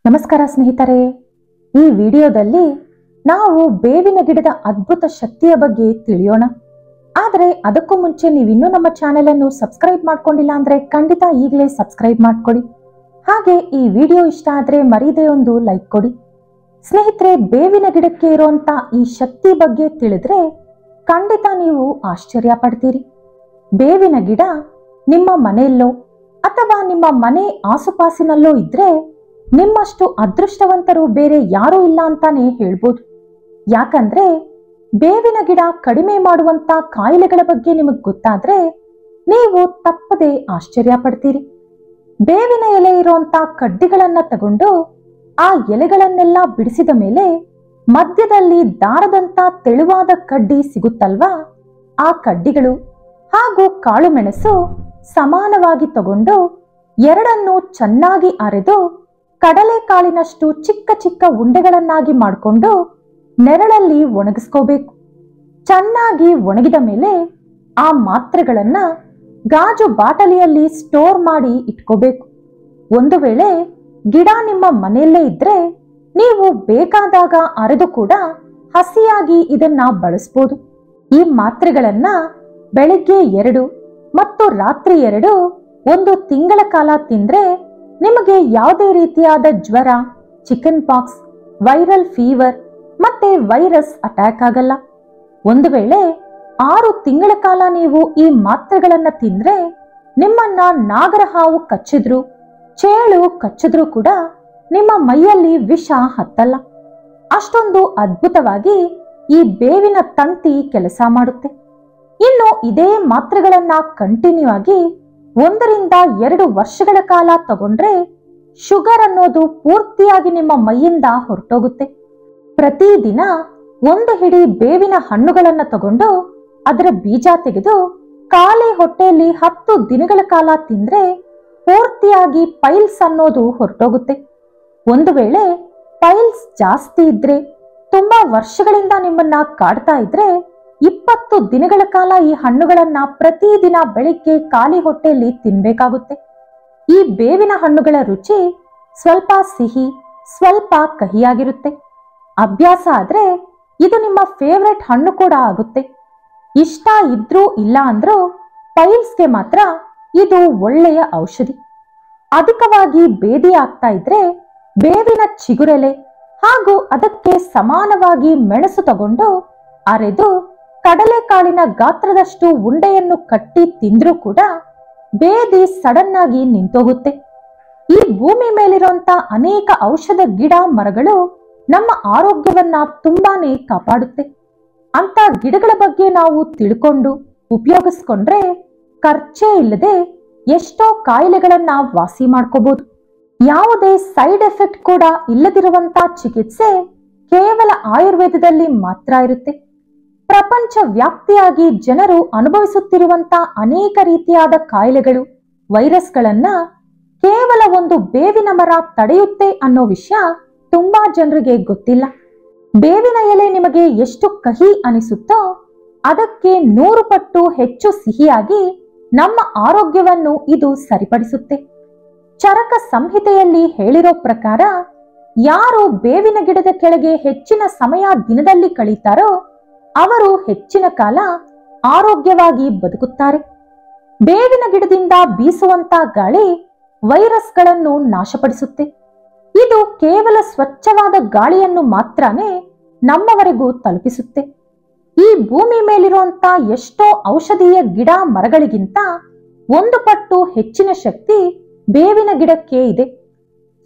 ನಮಸ್ಕಾರ ಸ್ನೇಹಿತರೆ, ಈ ವಿಡಿಯೋದಲ್ಲಿ ನಾವು ಬೇವಿನ ಗಿಡದ ಅದ್ಭುತ ಶಕ್ತಿಯ ಬಗ್ಗೆ ತಿಳಿಯೋಣ. ಆದರೆ ಅದಕ್ಕೂ ಮುಂಚೆ ನೀವಿನ್ನೂ ನಮ್ಮ ಚಾನೆಲ್ ಅನ್ನು ಸಬ್ಸ್ಕ್ರೈಬ್ ಮಾಡ್ಕೊಂಡಿಲ್ಲ ಅಂದ್ರೆ ಖಂಡಿತ ಈಗಲೇ ಸಬ್ಸ್ಕ್ರೈಬ್ ಮಾಡ್ಕೊಳ್ಳಿ. ಹಾಗೆ ಈ ವಿಡಿಯೋ ಇಷ್ಟ ಆದ್ರೆ ಮರೀದೆ ಒಂದು ಲೈಕ್ ಕೊಡಿ. ಸ್ನೇಹಿತರೆ, ಬೇವಿನ ಗಿಡಕ್ಕೆ ಇರುವಂತ ಈ ಶಕ್ತಿ ಬಗ್ಗೆ ತಿಳಿದ್ರೆ ಖಂಡಿತ ನೀವು ಆಶ್ಚರ್ಯ ಪಡ್ತೀರಿ. ಬೇವಿನ ಗಿಡ ನಿಮ್ಮ ಮನೆಯಲ್ಲೋ ಅಥವಾ ನಿಮ್ಮ ಮನೆ ಆಸುಪಾಸಿನಲ್ಲೋ ಇದ್ರೆ ನಿಮ್ಮಷ್ಟು ಅದೃಷ್ಟವಂತರು ಬೇರೆ ಯಾರೂ ಇಲ್ಲ ಅಂತಾನೆ ಹೇಳ್ಬೋದು. ಯಾಕಂದ್ರೆ ಬೇವಿನ ಗಿಡ ಕಡಿಮೆ ಮಾಡುವಂತ ಕಾಯಿಲೆಗಳ ಬಗ್ಗೆ ನಿಮಗೆ ಗೊತ್ತಾದ್ರೆ ನೀವು ತಪ್ಪದೆ ಆಶ್ಚರ್ಯ ಪಡ್ತೀರಿ. ಬೇವಿನ ಎಲೆ ಇರುವಂತ ಕಡ್ಡಿಗಳನ್ನ ತಗೊಂಡು ಆ ಎಲೆಗಳನ್ನೆಲ್ಲ ಬಿಡಿಸಿದ ಮೇಲೆ ಮಧ್ಯದಲ್ಲಿ ದಾರದಂತ ತೆಳುವಾದ ಕಡ್ಡಿ ಸಿಗುತ್ತಲ್ವಾ, ಆ ಕಡ್ಡಿಗಳು ಹಾಗೂ ಕಾಳು ಮೆಣಸು ಸಮಾನವಾಗಿ ತಗೊಂಡು ಎರಡನ್ನು ಚೆನ್ನಾಗಿ ಅರೆದು ಕಡಲೆಕಾಳಿನಷ್ಟು ಚಿಕ್ಕ ಚಿಕ್ಕ ಉಂಡೆಗಳನ್ನಾಗಿ ಮಾಡಿಕೊಂಡು ನೆರಳಲ್ಲಿ ಒಣಗಿಸ್ಕೋಬೇಕು. ಚೆನ್ನಾಗಿ ಒಣಗಿದ ಮೇಲೆ ಆ ಮಾತ್ರೆಗಳನ್ನ ಗಾಜು ಬಾಟಲಿಯಲ್ಲಿ ಸ್ಟೋರ್ ಮಾಡಿ ಇಟ್ಕೋಬೇಕು. ಒಂದು ವೇಳೆ ಗಿಡ ನಿಮ್ಮ ಮನೆಯಲ್ಲೇ ಇದ್ರೆ ನೀವು ಬೇಕಾದಾಗ ಅರೆದು ಕೂಡ ಹಸಿಯಾಗಿ ಇದನ್ನ ಬಳಸಬಹುದು. ಈ ಮಾತ್ರೆಗಳನ್ನ ಬೆಳಿಗ್ಗೆ 2 ಮತ್ತು ರಾತ್ರಿ 2 1 ತಿಂಗಳ ಕಾಲ ತಿಂದ್ರೆ ನಿಮಗೆ ಯಾವುದೇ ರೀತಿಯಾದ ಜ್ವರ, ಚಿಕನ್ ಪಾಕ್ಸ್, ವೈರಲ್ ಫೀವರ್ ಮತ್ತೆ ವೈರಸ್ ಅಟ್ಯಾಕ್ ಆಗಲ್ಲ. ಒಂದು ವೇಳೆ 6 ತಿಂಗಳ ಕಾಲ ನೀವು ಈ ಮಾತ್ರೆಗಳನ್ನ ತಿಂದ್ರೆ ನಿಮ್ಮನ್ನ ನಾಗರ ಹಾವು ಕಚ್ಚಿದ್ರು, ಚೇಳು ಕಚ್ಚಿದ್ರು ಕೂಡ ನಿಮ್ಮ ಮೈಯಲ್ಲಿ ವಿಷ ಹತ್ತಲ್ಲ. ಅಷ್ಟೊಂದು ಅದ್ಭುತವಾಗಿ ಈ ಬೇವಿನ ತಂತಿ ಕೆಲಸ ಮಾಡುತ್ತೆ. ಇನ್ನು ಇದೇ ಮಾತ್ರೆಗಳನ್ನ ಕಂಟಿನ್ಯೂ ಆಗಿ 1 ರಿಂದ 2 ವರ್ಷಗಳ ಕಾಲ ತಗೊಂಡ್ರೆ ಶುಗರ್ ಅನ್ನೋದು ಪೂರ್ತಿಯಾಗಿ ನಿಮ್ಮ ಮೈಯಿಂದ ಹೊರಟೋಗುತ್ತೆ. ಪ್ರತಿದಿನ 1 ಹಿಡಿ ಬೇವಿನ ಹಣ್ಣುಗಳನ್ನ ತಗೊಂಡು ಅದರ ಬೀಜ ತೆಗೆದು ಖಾಲಿ ಹೊಟ್ಟೆಯಲ್ಲಿ 10 ದಿನಗಳ ಕಾಲ ತಿಂದ್ರೆ ಪೂರ್ತಿಯಾಗಿ ಪೈಲ್ಸ್ ಅನ್ನೋದು ಹೊರಟೋಗುತ್ತೆ. ಒಂದು ವೇಳೆ ಪೈಲ್ಸ್ ಜಾಸ್ತಿ ಇದ್ರೆ, ತುಂಬಾ ವರ್ಷಗಳಿಂದ ನಿಮ್ಮನ್ನ ಕಾಡ್ತಾ ಇದ್ರೆ 20 ದಿನಗಳ ಕಾಲ ಈ ಹಣ್ಣುಗಳನ್ನ ಪ್ರತಿದಿನ ಬೆಳಿಗ್ಗೆ ಖಾಲಿ ಹೊಟ್ಟೆಯಲ್ಲಿ ತಿನ್ಬೇಕಾಗುತ್ತೆ. ಈ ಬೇವಿನ ಹಣ್ಣುಗಳ ರುಚಿ ಸ್ವಲ್ಪ ಸಿಹಿ, ಸ್ವಲ್ಪ ಕಹಿಯಾಗಿರುತ್ತೆ. ಅಭ್ಯಾಸ ಆದ್ರೆ ಇದು ನಿಮ್ಮ ಫೇವ್ರೆಟ್ ಹಣ್ಣು ಕೂಡ ಆಗುತ್ತೆ. ಇಷ್ಟ ಇದ್ರೂ ಇಲ್ಲ ಅಂದ್ರೂ ಪೈಲ್ಸ್ಗೆ ಮಾತ್ರ ಇದು ಒಳ್ಳೆಯ ಔಷಧಿ. ಅಧಿಕವಾಗಿ ಬೇದಿ ಆಗ್ತಾ ಇದ್ರೆ ಬೇವಿನ ಚಿಗುರೆಲೆ ಹಾಗೂ ಅದಕ್ಕೆ ಸಮಾನವಾಗಿ ಮೆಣಸು ತಗೊಂಡು ಅರೆದು ಕಡಲೆಕಾಳಿನ ಗಾತ್ರದಷ್ಟು ಉಂಡೆಯನ್ನು ಕಟ್ಟಿ ತಿಂದ್ರೂ ಕೂಡ ಬೇದಿ ಸಡನ್ ಆಗಿ ನಿಂತೋಗುತ್ತೆ. ಈ ಭೂಮಿ ಮೇಲಿರುವಂತ ಅನೇಕ ಔಷಧ ಗಿಡ ಮರಗಳು ನಮ್ಮ ಆರೋಗ್ಯವನ್ನ ತುಂಬಾನೇ ಕಾಪಾಡುತ್ತೆ. ಅಂತ ಗಿಡಗಳ ಬಗ್ಗೆ ನಾವು ತಿಳ್ಕೊಂಡು ಉಪಯೋಗಿಸ್ಕೊಂಡ್ರೆ ಖರ್ಚೇ ಇಲ್ಲದೆ ಎಷ್ಟೋ ಕಾಯಿಲೆಗಳನ್ನ ವಾಸಿ ಮಾಡ್ಕೋಬಹುದು. ಯಾವುದೇ ಸೈಡ್ ಎಫೆಕ್ಟ್ ಕೂಡ ಇಲ್ಲದಿರುವಂತ ಚಿಕಿತ್ಸೆ ಕೇವಲ ಆಯುರ್ವೇದದಲ್ಲಿ ಮಾತ್ರ ಇರುತ್ತೆ. ಪ್ರಪಂಚ ವ್ಯಾಪ್ತಿಯಾಗಿ ಜನರು ಅನುಭವಿಸುತ್ತಿರುವಂತ ಅನೇಕ ರೀತಿಯಾದ ಕಾಯಿಲೆಗಳು, ವೈರಸ್ಗಳನ್ನ ಕೇವಲ ಒಂದು ಬೇವಿನ ಮರ ತಡೆಯುತ್ತೆ ಅನ್ನೋ ವಿಷಯ ತುಂಬಾ ಜನರಿಗೆ ಗೊತ್ತಿಲ್ಲ. ಬೇವಿನ ಎಲೆ ನಿಮಗೆ ಎಷ್ಟು ಕಹಿ ಅನಿಸುತ್ತೋ ಅದಕ್ಕೆ 100 ಪಟ್ಟು ಹೆಚ್ಚು ಸಿಹಿಯಾಗಿ ನಮ್ಮ ಆರೋಗ್ಯವನ್ನು ಇದು ಸರಿಪಡಿಸುತ್ತೆ. ಚರಕ ಸಂಹಿತೆಯಲ್ಲಿ ಹೇಳಿರೋ ಪ್ರಕಾರ ಯಾರು ಬೇವಿನ ಗಿಡದ ಕೆಳಗೆ ಹೆಚ್ಚಿನ ಸಮಯ ದಿನದಲ್ಲಿ ಕಳೀತಾರೋ ಅವರು ಹೆಚ್ಚಿನ ಕಾಲ ಆರೋಗ್ಯವಾಗಿ ಬದುಕುತ್ತಾರೆ. ಬೇವಿನ ಗಿಡದಿಂದ ಬೀಸುವಂತ ಗಾಳಿ ವೈರಸ್ಗಳನ್ನು ನಾಶಪಡಿಸುತ್ತೆ. ಇದು ಕೇವಲ ಸ್ವಚ್ಛವಾದ ಗಾಳಿಯನ್ನು ಮಾತ್ರನೇ ನಮ್ಮವರೆಗೂ ತಲುಪಿಸುತ್ತೆ. ಈ ಭೂಮಿ ಮೇಲಿರುವಂತ ಎಷ್ಟೋ ಔಷಧೀಯ ಗಿಡ ಮರಗಳಿಗಿಂತ 1 ಪಟ್ಟು ಹೆಚ್ಚಿನ ಶಕ್ತಿ ಬೇವಿನ ಗಿಡಕ್ಕೆ ಇದೆ.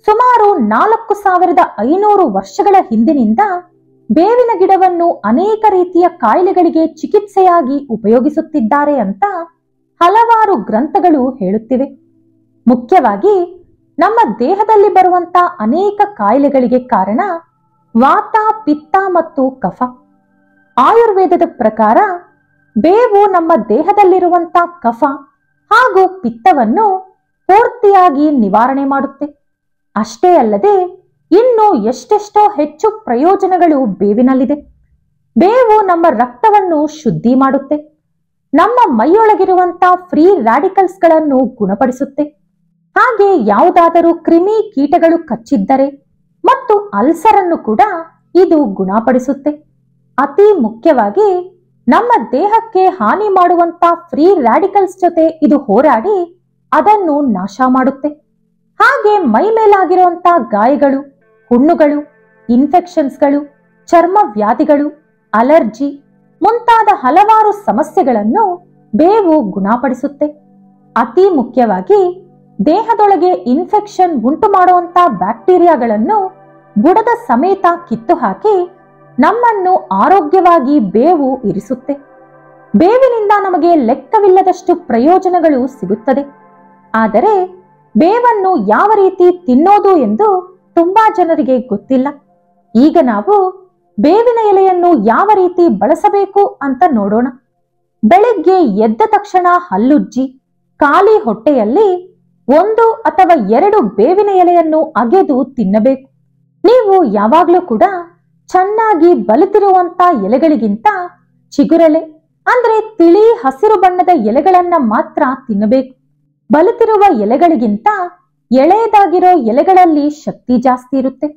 ಸುಮಾರು 4500 ವರ್ಷಗಳ ಹಿಂದಿನಿಂದ ಬೇವಿನ ಗಿಡವನ್ನು ಅನೇಕ ರೀತಿಯ ಕಾಯಿಲೆಗಳಿಗೆ ಚಿಕಿತ್ಸೆಯಾಗಿ ಉಪಯೋಗಿಸುತ್ತಿದ್ದಾರೆ ಅಂತ ಹಲವಾರು ಗ್ರಂಥಗಳು ಹೇಳುತ್ತಿವೆ. ಮುಖ್ಯವಾಗಿ ನಮ್ಮ ದೇಹದಲ್ಲಿ ಬರುವಂತ ಅನೇಕ ಕಾಯಿಲೆಗಳಿಗೆ ಕಾರಣ ವಾತ, ಪಿತ್ತ ಮತ್ತು ಕಫ. ಆಯುರ್ವೇದದ ಪ್ರಕಾರ ಬೇವು ನಮ್ಮ ದೇಹದಲ್ಲಿರುವಂತ ಕಫ ಹಾಗೂ ಪಿತ್ತವನ್ನು ಪೂರ್ತಿಯಾಗಿ ನಿವಾರಣೆ ಮಾಡುತ್ತೆ. ಅಷ್ಟೇ ಅಲ್ಲದೆ ಇನ್ನು ಎಷ್ಟೆಷ್ಟೋ ಹೆಚ್ಚು ಪ್ರಯೋಜನಗಳು ಬೇವಿನಲ್ಲಿದೆ. ಬೇವು ನಮ್ಮ ರಕ್ತವನ್ನು ಶುದ್ಧಿ ಮಾಡುತ್ತೆ. ನಮ್ಮ ಮೈಯೊಳಗಿರುವಂತ ಫ್ರೀ ರ್ಯಾಡಿಕಲ್ಸ್ ಗಳನ್ನು ಗುಣಪಡಿಸುತ್ತೆ. ಹಾಗೆ ಯಾವುದಾದರೂ ಕ್ರಿಮಿ ಕೀಟಗಳು ಕಚ್ಚಿದ್ದರೆ ಮತ್ತು ಅಲ್ಸರ್ ಅನ್ನು ಕೂಡ ಇದು ಗುಣಪಡಿಸುತ್ತೆ. ಅತಿ ಮುಖ್ಯವಾಗಿ ನಮ್ಮ ದೇಹಕ್ಕೆ ಹಾನಿ ಮಾಡುವಂತ ಫ್ರೀ ರಾಡಿಕಲ್ಸ್ ಜೊತೆ ಇದು ಹೋರಾಡಿ ಅದನ್ನು ನಾಶ ಮಾಡುತ್ತೆ. ಹಾಗೆ ಮೈ ಮೇಲಾಗಿರುವಂತ ಗಾಯಗಳು, ಹುಣ್ಣುಗಳು, ಇನ್ಫೆಕ್ಷನ್ಸ್ಗಳು, ಚರ್ಮ ವ್ಯಾಧಿಗಳು, ಅಲರ್ಜಿ ಮುಂತಾದ ಹಲವಾರು ಸಮಸ್ಯೆಗಳನ್ನು ಬೇವು ಗುಣಪಡಿಸುತ್ತೆ. ಅತಿ ಮುಖ್ಯವಾಗಿ ದೇಹದೊಳಗೆ ಇನ್ಫೆಕ್ಷನ್ ಉಂಟು ಮಾಡುವಂತ ಬ್ಯಾಕ್ಟೀರಿಯಾಗಳನ್ನು ಬುಡದ ಸಮೇತ ಕಿತ್ತು ಹಾಕಿ ನಮ್ಮನ್ನು ಆರೋಗ್ಯವಾಗಿ ಬೇವು ಇರಿಸುತ್ತೆ. ಬೇವಿನಿಂದ ನಮಗೆ ಲೆಕ್ಕವಿಲ್ಲದಷ್ಟು ಪ್ರಯೋಜನಗಳು ಸಿಗುತ್ತದೆ. ಆದರೆ ಬೇವನ್ನು ಯಾವ ರೀತಿ ತಿನ್ನೋದು ಎಂದು ತುಂಬಾ ಜನರಿಗೆ ಗೊತ್ತಿಲ್ಲ. ಈಗ ನಾವು ಬೇವಿನ ಎಲೆಯನ್ನು ಯಾವ ರೀತಿ ಬಳಸಬೇಕು ಅಂತ ನೋಡೋಣ. ಬೆಳಿಗ್ಗೆ ಎದ್ದ ತಕ್ಷಣ ಹಲ್ಲುಜ್ಜಿ ಖಾಲಿ ಹೊಟ್ಟೆಯಲ್ಲಿ 1 ಅಥವಾ 2 ಬೇವಿನ ಎಲೆಯನ್ನು ಅಗೆದು ತಿನ್ನಬೇಕು. ನೀವು ಯಾವಾಗ್ಲೂ ಕೂಡ ಚೆನ್ನಾಗಿ ಬಲಿತಿರುವಂತ ಎಲೆಗಳಿಗಿಂತ ಚಿಗುರೆಲೆ ಅಂದ್ರೆ ತಿಳಿ ಹಸಿರು ಬಣ್ಣದ ಎಲೆಗಳನ್ನ ಮಾತ್ರ ತಿನ್ನಬೇಕು. ಬಲಿತಿರುವ ಎಲೆಗಳಿಗಿಂತ ಎಳೆಯದಾಗಿರೋ ಎಲೆಗಳಲ್ಲಿ ಶಕ್ತಿ ಜಾಸ್ತಿ ಇರುತ್ತೆ.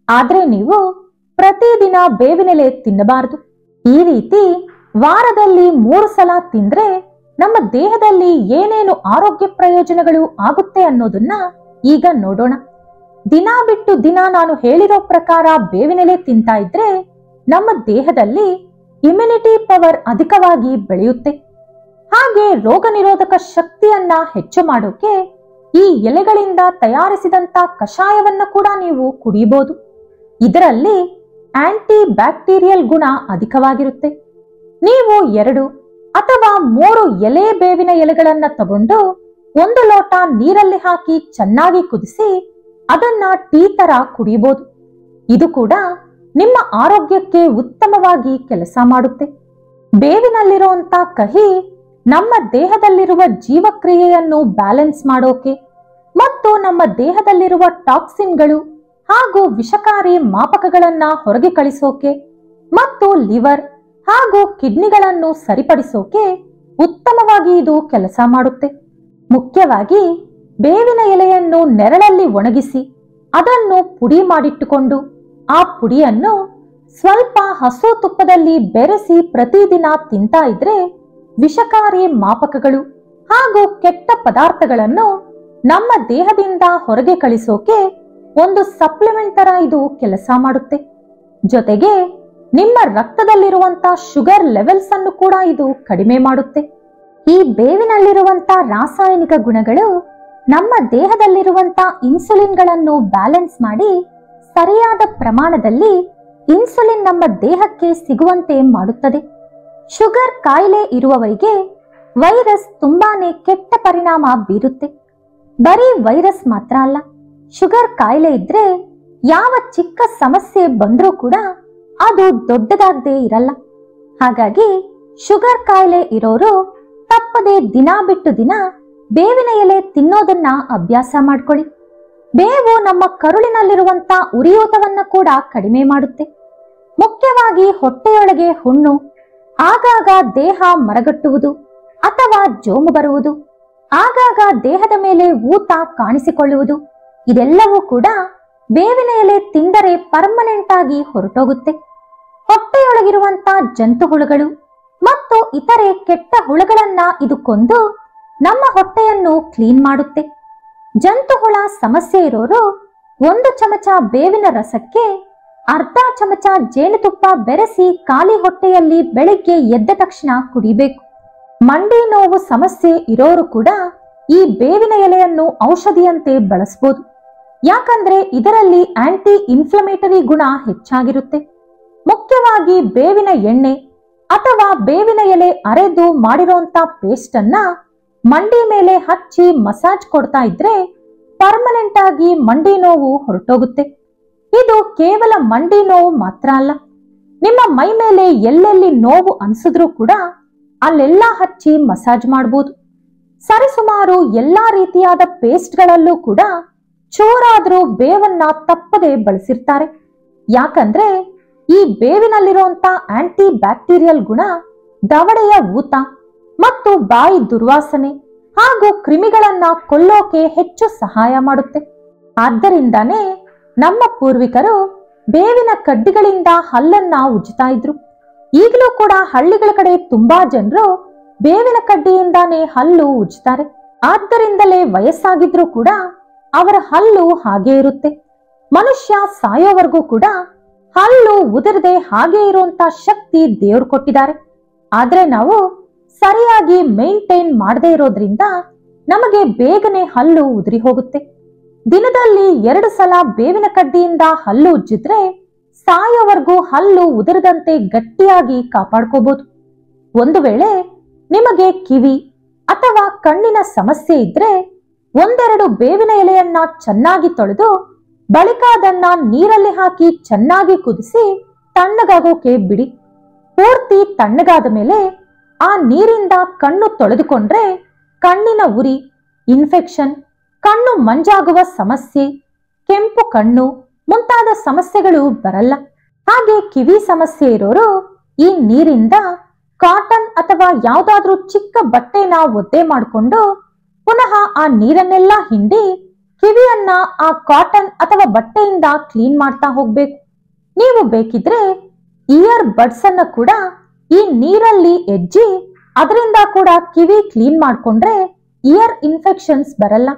ಆದ್ರೆ ನೀವು ಪ್ರತಿದಿನ ಬೇವಿನೆಲೆ ತಿನ್ನಬಾರದು. ಈ ರೀತಿ ವಾರದಲ್ಲಿ 3 ಸಲ ತಿಂದ್ರೆ ನಮ್ಮ ದೇಹದಲ್ಲಿ ಏನೇನು ಆರೋಗ್ಯ ಪ್ರಯೋಜನಗಳು ಆಗುತ್ತೆ ಅನ್ನೋದನ್ನ ಈಗ ನೋಡೋಣ. ದಿನ ಬಿಟ್ಟು ದಿನ ನಾನು ಹೇಳಿರೋ ಪ್ರಕಾರ ಬೇವಿನೆಲೆ ತಿಂತಾ ಇದ್ರೆ ನಮ್ಮ ದೇಹದಲ್ಲಿ ಇಮ್ಯುನಿಟಿ ಪವರ್ ಅಧಿಕವಾಗಿ ಬೆಳೆಯುತ್ತೆ. ಹಾಗೆ ರೋಗ ನಿರೋಧಕ ಶಕ್ತಿಯನ್ನ ಹೆಚ್ಚು ಮಾಡೋಕೆ ಈ ಎಲೆಗಳಿಂದ ತಯಾರಿಸಿದಂತ ಕಷಾಯವನ್ನ ಕೂಡ ನೀವು ಕುಡಿಯಬಹುದು. ಇದರಲ್ಲಿ ಆಂಟಿ ಬ್ಯಾಕ್ಟೀರಿಯಲ್ ಗುಣ ಅಧಿಕವಾಗಿರುತ್ತೆ. ನೀವು 2 ಅಥವಾ 3 ಎಲೆ ಬೇವಿನ ಎಲೆಗಳನ್ನ ತಗೊಂಡು 1 ಲೋಟ ನೀರಲ್ಲಿ ಹಾಕಿ ಚೆನ್ನಾಗಿ ಕುದಿಸಿ ಅದನ್ನ ಟೀ ತರ ಕುಡಿಯಬಹುದು. ಇದು ಕೂಡ ನಿಮ್ಮ ಆರೋಗ್ಯಕ್ಕೆ ಉತ್ತಮವಾಗಿ ಕೆಲಸ ಮಾಡುತ್ತೆ. ಬೇವಿನಲ್ಲಿರುವಂತ ಕಹಿ ನಮ್ಮ ದೇಹದಲ್ಲಿರುವ ಜೀವಕ್ರಿಯೆಯನ್ನು ಬ್ಯಾಲೆನ್ಸ್ ಮಾಡೋಕೆ ಮತ್ತು ನಮ್ಮ ದೇಹದಲ್ಲಿರುವ ಟಾಕ್ಸಿನ್ಗಳು ಹಾಗೂ ವಿಷಕಾರಿ ಮಾಪಕಗಳನ್ನ ಹೊರಗೆ ಕಳಿಸೋಕೆ ಮತ್ತು ಲಿವರ್ ಹಾಗೂ ಕಿಡ್ನಿಗಳನ್ನು ಸರಿಪಡಿಸೋಕೆ ಉತ್ತಮವಾಗಿ ಇದು ಕೆಲಸ ಮಾಡುತ್ತೆ. ಮುಖ್ಯವಾಗಿ ಬೇವಿನ ಎಲೆಯನ್ನು ನೆರಳಲ್ಲಿ ಒಣಗಿಸಿ ಅದನ್ನು ಪುಡಿ ಮಾಡಿಟ್ಟುಕೊಂಡು ಆ ಪುಡಿಯನ್ನು ಸ್ವಲ್ಪ ಹಸು ತುಪ್ಪದಲ್ಲಿ ಬೆರೆಸಿ ಪ್ರತಿದಿನ ತಿಂತಾ ಇದ್ರೆ ವಿಷಕಾರಿ ಮಾಪಕಗಳು ಹಾಗೂ ಕೆಟ್ಟ ಪದಾರ್ಥಗಳನ್ನು ನಮ್ಮ ದೇಹದಿಂದ ಹೊರಗೆ ಕಳಿಸೋಕೆ ಒಂದು ಸಪ್ಲಿಮೆಂಟ್ ತರ ಇದು ಕೆಲಸ ಮಾಡುತ್ತೆ. ಜೊತೆಗೆ ನಿಮ್ಮ ರಕ್ತದಲ್ಲಿರುವಂತ ಶುಗರ್ ಲೆವೆಲ್ಸ್ ಅನ್ನು ಕೂಡ ಇದು ಕಡಿಮೆ ಮಾಡುತ್ತೆ. ಈ ಬೇವಿನಲ್ಲಿರುವಂತ ರಾಸಾಯನಿಕ ಗುಣಗಳು ನಮ್ಮ ದೇಹದಲ್ಲಿರುವಂತ ಇನ್ಸುಲಿನ್ಗಳನ್ನು ಬ್ಯಾಲೆನ್ಸ್ ಮಾಡಿ ಸರಿಯಾದ ಪ್ರಮಾಣದಲ್ಲಿ ಇನ್ಸುಲಿನ್ ನಮ್ಮ ದೇಹಕ್ಕೆ ಸಿಗುವಂತೆ ಮಾಡುತ್ತದೆ. ಶುಗರ್ ಕಾಯಿಲೆ ಇರುವವರಿಗೆ ವೈರಸ್ ತುಂಬಾನೇ ಕೆಟ್ಟ ಪರಿಣಾಮ ಬೀರುತ್ತೆ. ಬರೀ ವೈರಸ್ ಮಾತ್ರ ಅಲ್ಲ, ಶುಗರ್ ಕಾಯಿಲೆ ಇದ್ರೆ ಯಾವ ಚಿಕ್ಕ ಸಮಸ್ಯೆ ಬಂದ್ರೂ ಕೂಡ ಅದು ದೊಡ್ಡದಾಗದೇ ಇರಲ್ಲ. ಹಾಗಾಗಿ ಶುಗರ್ ಕಾಯಿಲೆ ಇರೋರು ತಪ್ಪದೆ ದಿನ ಬಿಟ್ಟು ದಿನ ಬೇವಿನ ಎಲೆ ತಿನ್ನೋದನ್ನ ಅಭ್ಯಾಸ ಮಾಡ್ಕೊಳ್ಳಿ. ಬೇವು ನಮ್ಮ ಕರುಳಿನಲ್ಲಿರುವಂತ ಉರಿಯೂತವನ್ನ ಕೂಡ ಕಡಿಮೆ ಮಾಡುತ್ತೆ. ಮುಖ್ಯವಾಗಿ ಹೊಟ್ಟೆಯೊಳಗೆ ಹುಣ್ಣು, ಆಗಾಗ ದೇಹ ಮರಗಟ್ಟುವುದು ಅಥವಾ ಜೋಮು ಬರುವುದು, ಆಗಾಗ ದೇಹದ ಮೇಲೆ ಊತ ಕಾಣಿಸಿಕೊಳ್ಳುವುದು, ಇದೆಲ್ಲವೂ ಕೂಡ ಬೇವಿನ ಎಲೆ ತಿಂದರೆ ಪರ್ಮನೆಂಟ್ ಆಗಿ ಹೊರಟೋಗುತ್ತೆ. ಹೊಟ್ಟೆಯೊಳಗಿರುವಂತ ಜಂತು ಹುಳುಗಳು ಮತ್ತು ಇತರೆ ಕೆಟ್ಟ ಹುಳುಗಳನ್ನ ಇದು ಕೊಂದು ನಮ್ಮ ಹೊಟ್ಟೆಯನ್ನು ಕ್ಲೀನ್ ಮಾಡುತ್ತೆ. ಜಂತು ಹುಳ ಸಮಸ್ಯೆ ಇರೋರು 1 ಚಮಚ ಬೇವಿನ ರಸಕ್ಕೆ ಅರ್ಧ ಚಮಚ ಜೇನುತುಪ್ಪ ಬೆರೆಸಿ ಖಾಲಿ ಹೊಟ್ಟೆಯಲ್ಲಿ ಬೆಳಿಗ್ಗೆ ಎದ್ದ ತಕ್ಷಣ ಕುಡಿಬೇಕು. ಮಂಡಿ ನೋವು ಸಮಸ್ಯೆ ಇರೋರು ಕೂಡ ಈ ಬೇವಿನ ಎಲೆಯನ್ನು ಔಷಧಿಯಂತೆ ಬಳಸಬಹುದು. ಯಾಕಂದ್ರೆ ಇದರಲ್ಲಿ ಆಂಟಿ ಇನ್ಫ್ಲಮೇಟರಿ ಗುಣ ಹೆಚ್ಚಾಗಿರುತ್ತೆ. ಮುಖ್ಯವಾಗಿ ಬೇವಿನ ಎಣ್ಣೆ ಅಥವಾ ಬೇವಿನ ಎಲೆ ಅರೆದು ಮಾಡಿರೋಂತ ಪೇಸ್ಟ್ ಅನ್ನ ಮಂಡಿ ಮೇಲೆ ಹಚ್ಚಿ ಮಸಾಜ್ ಕೊಡ್ತಾ ಇದ್ರೆ ಪರ್ಮನೆಂಟ್ ಆಗಿ ಮಂಡಿ ನೋವು ಹೊರಟೋಗುತ್ತೆ. ಇದು ಕೇವಲ ಮಂಡಿ ನೋವು ಮಾತ್ರ ಅಲ್ಲ, ನಿಮ್ಮ ಮೈ ಮೇಲೆ ಎಲ್ಲೆಲ್ಲಿ ನೋವು ಅನ್ಸಿದ್ರೂ ಕೂಡ ಅಲ್ಲೆಲ್ಲ ಹಚ್ಚಿ ಮಸಾಜ್ ಮಾಡಬಹುದು. ಸರಿಸುಮಾರು ಎಲ್ಲಾ ರೀತಿಯಾದ ಪೇಸ್ಟ್ಗಳಲ್ಲೂ ಕೂಡ ಚೂರಾದ್ರೂ ಬೇವನ್ನ ತಪ್ಪದೆ ಬಳಸಿರ್ತಾರೆ. ಯಾಕಂದ್ರೆ ಈ ಬೇವಿನಲ್ಲಿರುವಂತ ಆಂಟಿ ಬ್ಯಾಕ್ಟೀರಿಯಲ್ ಗುಣ ದವಡೆಯ ಊತ ಮತ್ತು ಬಾಯಿ ದುರ್ವಾಸನೆ ಹಾಗೂ ಕ್ರಿಮಿಗಳನ್ನ ಕೊಲ್ಲೋಕೆ ಹೆಚ್ಚು ಸಹಾಯ ಮಾಡುತ್ತೆ. ಆದ್ದರಿಂದಾನೇ ನಮ್ಮ ಪೂರ್ವಿಕರು ಬೇವಿನ ಕಡ್ಡಿಗಳಿಂದ ಹಲ್ಲನ್ನ ಉಜ್ಜುತ್ತಾ ಇದ್ರು. ಈಗಲೂ ಕೂಡ ಹಳ್ಳಿಗಳ ಕಡೆ ತುಂಬಾ ಜನರು ಬೇವಿನ ಕಡ್ಡಿಯಿಂದಾನೇ ಹಲ್ಲು ಉಜ್ಜುತ್ತಾರೆ. ಆದ್ದರಿಂದಲೇ ವಯಸ್ಸಾಗಿದ್ರೂ ಕೂಡ ಅವರ ಹಲ್ಲು ಹಾಗೆ ಇರುತ್ತೆ. ಮನುಷ್ಯ ಸಾಯೋವರೆಗೂ ಕೂಡ ಹಲ್ಲು ಉದುರದೆ ಹಾಗೆ ಇರುವಂತ ಶಕ್ತಿ ದೇವ್ರು ಕೊಟ್ಟಿದ್ದಾರೆ. ಆದ್ರೆ ನಾವು ಸರಿಯಾಗಿ ಮೇಂಟೈನ್ ಮಾಡದೇ ಇರೋದ್ರಿಂದ ನಮಗೆ ಬೇಗನೆ ಹಲ್ಲು ಉದುರಿ ಹೋಗುತ್ತೆ. ದಿನದಲ್ಲಿ 2 ಸಲ ಬೇವಿನ ಕಡ್ಡಿಯಿಂದ ಹಲ್ಲು ಉಜ್ಜಿದ್ರೆ ಸಾಯೋವರೆಗೂ ಹಲ್ಲು ಉದುರದಂತೆ ಗಟ್ಟಿಯಾಗಿ ಕಾಪಾಡ್ಕೋಬಹುದು. ಒಂದು ವೇಳೆ ನಿಮಗೆ ಕಿವಿ ಅಥವಾ ಕಣ್ಣಿನ ಸಮಸ್ಯೆ ಇದ್ರೆ 1-2 ಬೇವಿನ ಎಲೆಯನ್ನ ಚೆನ್ನಾಗಿ ತೊಳೆದು ಬಳಿಕ ಅದನ್ನ ನೀರಲ್ಲಿ ಹಾಕಿ ಚೆನ್ನಾಗಿ ಕುದಿಸಿ ತಣ್ಣಗಾಗೋಕೆ ಬಿಡಿ. ಪೂರ್ತಿ ತಣ್ಣಗಾದ ಮೇಲೆ ಆ ನೀರಿಂದ ಕಣ್ಣು ತೊಳೆದುಕೊಂಡ್ರೆ ಕಣ್ಣಿನ ಉರಿ, ಇನ್ಫೆಕ್ಷನ್, ಕಣ್ಣು ಮಂಜಾಗುವ ಸಮಸ್ಯೆ, ಕೆಂಪು ಕಣ್ಣು ಮುಂತಾದ ಸಮಸ್ಯೆಗಳು ಬರಲ್ಲ. ಹಾಗೆ ಕಿವಿ ಸಮಸ್ಯೆ ಇರೋರು ಈ ನೀರಿಂದ ಕಾಟನ್ ಅಥವಾ ಯಾವ್ದಾದ್ರೂ ಚಿಕ್ಕ ಬಟ್ಟೆನ ಒದ್ದೆ ಮಾಡಿಕೊಂಡು ಪುನಃ ಆ ನೀರನ್ನೆಲ್ಲ ಹಿಂಡಿ ಕಿವಿಯನ್ನ ಆ ಕಾಟನ್ ಅಥವಾ ಬಟ್ಟೆಯಿಂದ ಕ್ಲೀನ್ ಮಾಡ್ತಾ ಹೋಗ್ಬೇಕು. ನೀವು ಬೇಕಿದ್ರೆ ಇಯರ್ ಬಡ್ಸ್ ಅನ್ನ ಕೂಡ ಈ ನೀರಲ್ಲಿ ಎಜ್ಜಿ ಅದರಿಂದ ಕೂಡ ಕಿವಿ ಕ್ಲೀನ್ ಮಾಡ್ಕೊಂಡ್ರೆ ಇಯರ್ ಇನ್ಫೆಕ್ಷನ್ಸ್ ಬರಲ್ಲ.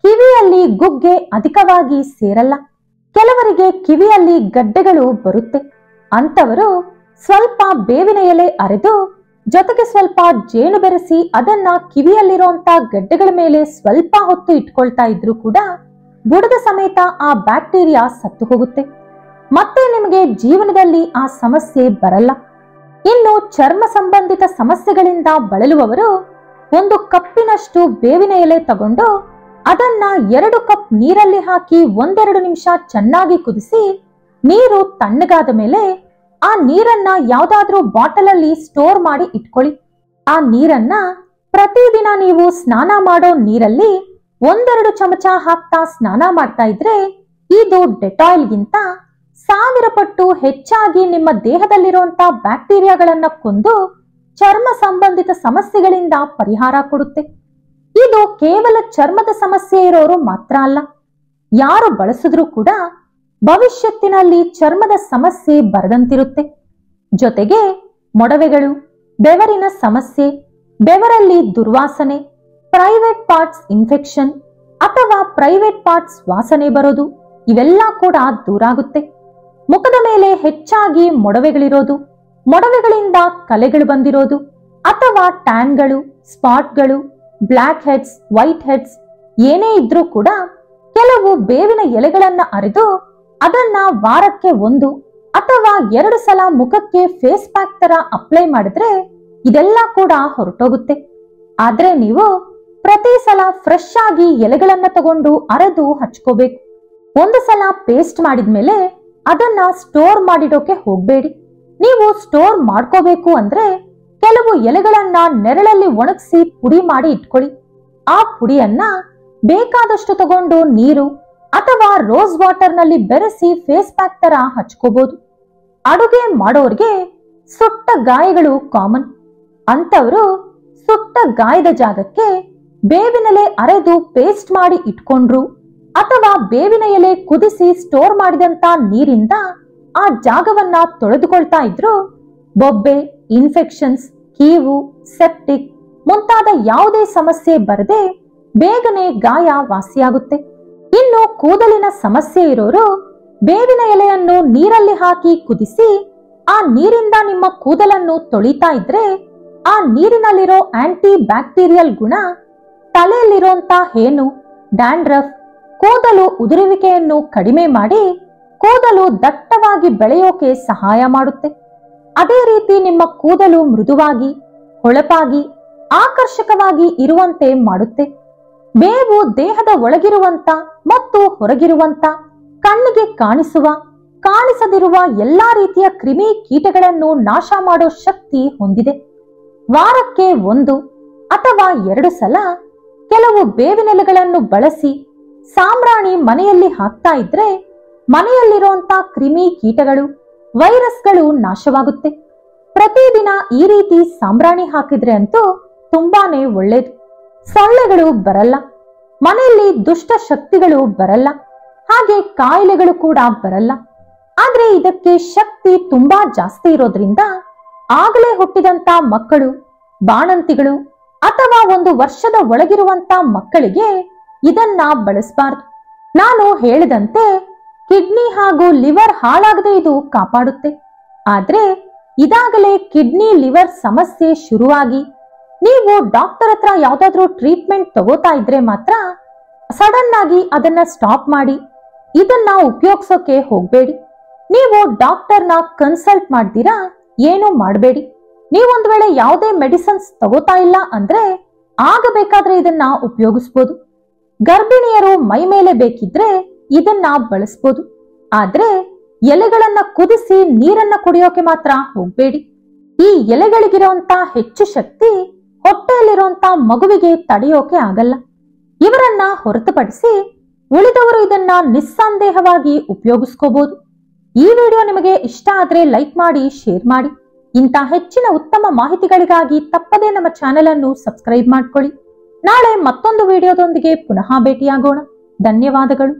ಕಿವಿಯಲ್ಲಿ ಗುಗ್ಗೆ ಅಧಿಕವಾಗಿ ಸೇರಲ್ಲ. ಕೆಲವರಿಗೆ ಕಿವಿಯಲ್ಲಿ ಗಡ್ಡೆಗಳು ಬರುತ್ತೆ. ಅಂತವರು ಸ್ವಲ್ಪ ಬೇವಿನ ಎಲೆ ಅರೆದು ಜೊತೆಗೆ ಸ್ವಲ್ಪ ಜೇನು ಬೆರೆಸಿ ಅದನ್ನ ಕಿವಿಯಲ್ಲಿರುವಂತ ಗಡ್ಡೆಗಳ ಮೇಲೆ ಸ್ವಲ್ಪ ಹೊತ್ತು ಇಟ್ಕೊಳ್ತಾ ಇದ್ರು ಕೂಡ ಬುಡದ ಸಮೇತ ಆ ಬ್ಯಾಕ್ಟೀರಿಯಾ ಸತ್ತು ಹೋಗುತ್ತೆ. ಮತ್ತೆ ನಿಮಗೆ ಜೀವನದಲ್ಲಿ ಆ ಸಮಸ್ಯೆ ಬರಲ್ಲ. ಇನ್ನು ಚರ್ಮ ಸಂಬಂಧಿತ ಸಮಸ್ಯೆಗಳಿಂದ ಬಳಲುವವರು 1 ಕಪ್ಪಿನಷ್ಟು ಬೇವಿನ ಎಲೆ ತಗೊಂಡು ಅದನ್ನ 2 ಕಪ್ ನೀರಲ್ಲಿ ಹಾಕಿ 1-2 ನಿಮಿಷ ಚೆನ್ನಾಗಿ ಕುದಿಸಿ ನೀರು ತಣ್ಣಗಾದ ಮೇಲೆ ಆ ನೀರನ್ನ ಯಾವ್ದಾದ್ರೂ ಬಾಟಲ್ ಅಲ್ಲಿ ಸ್ಟೋರ್ ಮಾಡಿ ಇಟ್ಕೊಳ್ಳಿ. ಆ ನೀರನ್ನ ಪ್ರತಿದಿನ ನೀವು ಸ್ನಾನ ಮಾಡೋ ನೀರಲ್ಲಿ 1-2 ಚಮಚ ಹಾಕ್ತಾ ಸ್ನಾನ ಮಾಡ್ತಾ ಇದ್ರೆ ಇದು ಡೆಟಾಯಿಲ್ಗಿಂತ 1000 ಪಟ್ಟು ಹೆಚ್ಚಾಗಿ ನಿಮ್ಮ ದೇಹದಲ್ಲಿರುವಂತ ಬ್ಯಾಕ್ಟೀರಿಯಾಗಳನ್ನ ಕೊಂದು ಚರ್ಮ ಸಂಬಂಧಿತ ಸಮಸ್ಯೆಗಳಿಂದ ಪರಿಹಾರ ಕೊಡುತ್ತೆ. ಇದು ಕೇವಲ ಚರ್ಮದ ಸಮಸ್ಯೆ ಇರೋರು ಮಾತ್ರ ಅಲ್ಲ, ಯಾರು ಬಳಸಿದ್ರೂ ಕೂಡ ಭವಿಷ್ಯತ್ತಿನಲ್ಲಿ ಚರ್ಮದ ಸಮಸ್ಯೆ ಬರದಂತಿರುತ್ತೆ. ಜೊತೆಗೆ ಮೊಡವೆಗಳು, ಬೆವರಿನ ಸಮಸ್ಯೆ, ಬೆವರಲ್ಲಿ ದುರ್ವಾಸನೆ, ಪ್ರೈವೇಟ್ ಪಾರ್ಟ್ಸ್ ಇನ್ಫೆಕ್ಷನ್ ಅಥವಾ ಪ್ರೈವೇಟ್ ಪಾರ್ಟ್ಸ್ ವಾಸನೆ ಬರೋದು ಇವೆಲ್ಲ ಕೂಡ ದೂರಾಗುತ್ತೆ. ಮುಖದ ಮೇಲೆ ಹೆಚ್ಚಾಗಿ ಮೊಡವೆಗಳಿರೋದು, ಮೊಡವೆಗಳಿಂದ ಕಲೆಗಳು ಬಂದಿರೋದು ಅಥವಾ ಟ್ಯಾನ್ಗಳು, ಸ್ಪಾಟ್ಗಳು, ಬ್ಲ್ಯಾಕ್ ಹೆಡ್ಸ್, ವೈಟ್ ಹೆಡ್ಸ್ ಏನೇ ಇದ್ರೂ ಕೂಡ ಕೆಲವು ಬೇವಿನ ಎಲೆಗಳನ್ನ ಅರೆದು ಅದನ್ನ ವಾರಕ್ಕೆ 1 ಅಥವಾ 2 ಸಲ ಮುಖಕ್ಕೆ ಫೇಸ್ ಪ್ಯಾಕ್ ತರ ಅಪ್ಲೈ ಮಾಡಿದ್ರೆ ಇದೆಲ್ಲ ಕೂಡ ಹೊರಟೋಗುತ್ತೆ. ಆದ್ರೆ ನೀವು ಪ್ರತಿ ಸಲ ಫ್ರೆಶ್ ಆಗಿ ಎಲೆಗಳನ್ನ ತಗೊಂಡು ಅರೆದು ಹಚ್ಕೋಬೇಕು. 1 ಸಲ ಪೇಸ್ಟ್ ಮಾಡಿದ್ಮೇಲೆ ಅದನ್ನ ಸ್ಟೋರ್ ಮಾಡಿಡೋಕೆ ಹೋಗ್ಬೇಡಿ. ನೀವು ಸ್ಟೋರ್ ಮಾಡ್ಕೋಬೇಕು ಅಂದ್ರೆ ಕೆಲವು ಎಲೆಗಳನ್ನ ನೆರಳಲ್ಲಿ ಒಣಗಿಸಿ ಪುಡಿ ಮಾಡಿ ಇಟ್ಕೊಳ್ಳಿ. ಆ ಪುಡಿಯನ್ನ ಬೇಕಾದಷ್ಟು ತಗೊಂಡು ನೀರು ಅಥವಾ ರೋಸ್ ವಾಟರ್ ನಲ್ಲಿ ಬೆರೆಸಿ ಫೇಸ್ ಪ್ಯಾಕ್ ತರ ಹಚ್ಕೋಬಹುದು. ಅಡುಗೆ ಮಾಡೋರ್ಗೆ ಸುಟ್ಟ ಗಾಯಗಳು ಕಾಮನ್. ಅಂತವರು ಸುಟ್ಟ ಗಾಯದ ಜಾಗಕ್ಕೆ ಬೇವಿನೆಲೆ ಅರೆದು ಪೇಸ್ಟ್ ಮಾಡಿ ಇಟ್ಕೊಂಡ್ರು ಅಥವಾ ಬೇವಿನ ಎಲೆ ಕುದಿಸಿ ಸ್ಟೋರ್ ಮಾಡಿದಂತ ನೀರಿಂದ ಆ ಜಾಗವನ್ನ ತೊಳೆದುಕೊಳ್ತಾ ಇದ್ರು ಬೊಬ್ಬೆ, ಇನ್ಫೆಕ್ಷನ್ಸ್, ಕೀವು, ಸೆಪ್ಟಿಕ್ ಮುಂತಾದ ಯಾವುದೇ ಸಮಸ್ಯೆ ಬರದೆ ಬೇಗನೆ ಗಾಯ ವಾಸಿಯಾಗುತ್ತೆ. ಇನ್ನು ಕೂದಲಿನ ಸಮಸ್ಯೆ ಇರೋರು ಬೇವಿನ ಎಲೆಯನ್ನು ನೀರಲ್ಲಿ ಹಾಕಿ ಕುದಿಸಿ ಆ ನೀರಿಂದ ನಿಮ್ಮ ಕೂದಲನ್ನು ತೊಳಿತಾ ಇದ್ರೆ ಆ ನೀರಿನಲ್ಲಿರೋ ಆಂಟಿ ಬ್ಯಾಕ್ಟೀರಿಯಲ್ ಗುಣ ತಲೆಯಲ್ಲಿರುವಂತ ಹೇನು, ಡ್ಯಾಂಡ್ರಫ್, ಕೂದಲು ಉದುರುವಿಕೆಯನ್ನು ಕಡಿಮೆ ಮಾಡಿ ಕೂದಲು ದಟ್ಟವಾಗಿ ಬೆಳೆಯೋಕೆ ಸಹಾಯ ಮಾಡುತ್ತೆ. ಅದೇ ರೀತಿ ನಿಮ್ಮ ಕೂದಲು ಮೃದುವಾಗಿ, ಹೊಳಪಾಗಿ, ಆಕರ್ಷಕವಾಗಿ ಇರುವಂತೆ ಮಾಡುತ್ತೆ. ಬೇವು ದೇಹದ ಒಳಗಿರುವಂತ ಮತ್ತು ಹೊರಗಿರುವಂತ ಕಣ್ಣಿಗೆ ಕಾಣಿಸುವ, ಕಾಣಿಸದಿರುವ ಎಲ್ಲಾ ರೀತಿಯ ಕ್ರಿಮಿ ಕೀಟಗಳನ್ನು ನಾಶ ಮಾಡೋ ಶಕ್ತಿ ಹೊಂದಿದೆ. ವಾರಕ್ಕೆ 1 ಅಥವಾ 2 ಸಲ ಕೆಲವು ಬೇವಿನೆಲೆಗಳನ್ನು ಬಳಸಿ ಸಾಂಬ್ರಾಣಿ ಮನೆಯಲ್ಲಿ ಹಾಕ್ತಾ ಇದ್ರೆ ಮನೆಯಲ್ಲಿರುವಂತ ಕ್ರಿಮಿ ಕೀಟಗಳು, ವೈರಸ್ಗಳು ನಾಶವಾಗುತ್ತೆ. ಪ್ರತಿದಿನ ಈ ರೀತಿ ಸಾಂಬ್ರಾಣಿ ಹಾಕಿದ್ರೆ ಅಂತೂ ತುಂಬಾನೇ ಒಳ್ಳೇದು. ಸೊಳ್ಳೆಗಳು ಬರಲ್ಲ, ಮನೆಯಲ್ಲಿ ದುಷ್ಟ ಶಕ್ತಿಗಳು ಬರಲ್ಲ. ಹಾಗೆ ಕಾಯಿಲೆಗಳು ಕೂಡ ಬರಲ್ಲ. ಆದ್ರೆ ಇದಕ್ಕೆ ಶಕ್ತಿ ತುಂಬಾ ಜಾಸ್ತಿ ಇರೋದ್ರಿಂದ ಆಗಲೇ ಹುಟ್ಟಿದಂತ ಮಕ್ಕಳು, ಬಾಣಂತಿಗಳು ಅಥವಾ 1 ವರ್ಷದ ಒಳಗಿರುವಂತ ಮಕ್ಕಳಿಗೆ ಇದನ್ನ ಬಳಸಬಾರದು. ನಾನು ಹೇಳಿದಂತೆ ಕಿಡ್ನಿ ಹಾಗೂ ಲಿವರ್ ಹಾಳಾಗದೆ ಇದು ಕಾಪಾಡುತ್ತೆ. ಆದ್ರೆ ಇದಾಗಲೇ ಕಿಡ್ನಿ ಲಿವರ್ ಸಮಸ್ಯೆ ಶುರುವಾಗಿ ನೀವು ಡಾಕ್ಟರ್ ಹತ್ರ ಯಾವ್ದಾದ್ರೂ ಟ್ರೀಟ್ಮೆಂಟ್ ತಗೋತಾ ಇದ್ರೆ ಮಾತ್ರ ಸಡನ್ ಆಗಿ ಅದನ್ನ ಸ್ಟಾಪ್ ಮಾಡಿ. ಇದನ್ನ ಉಪಯೋಗಿಸೋಕೆ ಹೋಗ್ಬೇಡಿ. ನೀವು ಡಾಕ್ಟರ್ನ ಕನ್ಸಲ್ಟ್ ಮಾಡ್ತೀರಾ ಏನು ಮಾಡಬೇಡಿ. ನೀವೊಂದ್ ವೇಳೆ ಯಾವುದೇ ಮೆಡಿಸಿನ್ಸ್ ತಗೋತಾ ಇಲ್ಲ ಅಂದ್ರೆ ಆಗ ಬೇಕಾದ್ರೆ ಇದನ್ನ ಉಪಯೋಗಿಸಬಹುದು. ಗರ್ಭಿಣಿಯರು ಮೈ ಮೇಲೆ ಬೇಕಿದ್ರೆ ಇದನ್ನ ಬಳಸಬಹುದು. ಆದ್ರೆ ಎಲೆಗಳನ್ನ ಕುದಿಸಿ ನೀರನ್ನ ಕುಡಿಯೋಕೆ ಮಾತ್ರ ಹೋಗ್ಬೇಡಿ. ಈ ಎಲೆಗಳಿಗಿರುವಂತ ಹೆಚ್ಚು ಶಕ್ತಿ ಹೊಟ್ಟೆಯಲ್ಲಿರುವಂತ ಮಗುವಿಗೆ ತಡೆಯೋಕೆ ಆಗಲ್ಲ. ಇವರನ್ನ ಹೊರತುಪಡಿಸಿ ಉಳಿದವರು ಇದನ್ನ ನಿಸ್ಸಂದೇಹವಾಗಿ ಉಪಯೋಗಿಸ್ಕೋಬಹುದು. ಈ ವಿಡಿಯೋ ನಿಮಗೆ ಇಷ್ಟ ಆದ್ರೆ ಲೈಕ್ ಮಾಡಿ, ಶೇರ್ ಮಾಡಿ. ಇಂಥ ಹೆಚ್ಚಿನ ಉತ್ತಮ ಮಾಹಿತಿಗಳಿಗಾಗಿ ತಪ್ಪದೇ ನಮ್ಮ ಚಾನೆಲ್ ಅನ್ನು ಸಬ್ಸ್ಕ್ರೈಬ್ ಮಾಡ್ಕೊಳ್ಳಿ. ನಾಳೆ ಮತ್ತೊಂದು ವಿಡಿಯೋದೊಂದಿಗೆ ಪುನಃ ಭೇಟಿಯಾಗೋಣ. ಧನ್ಯವಾದಗಳು.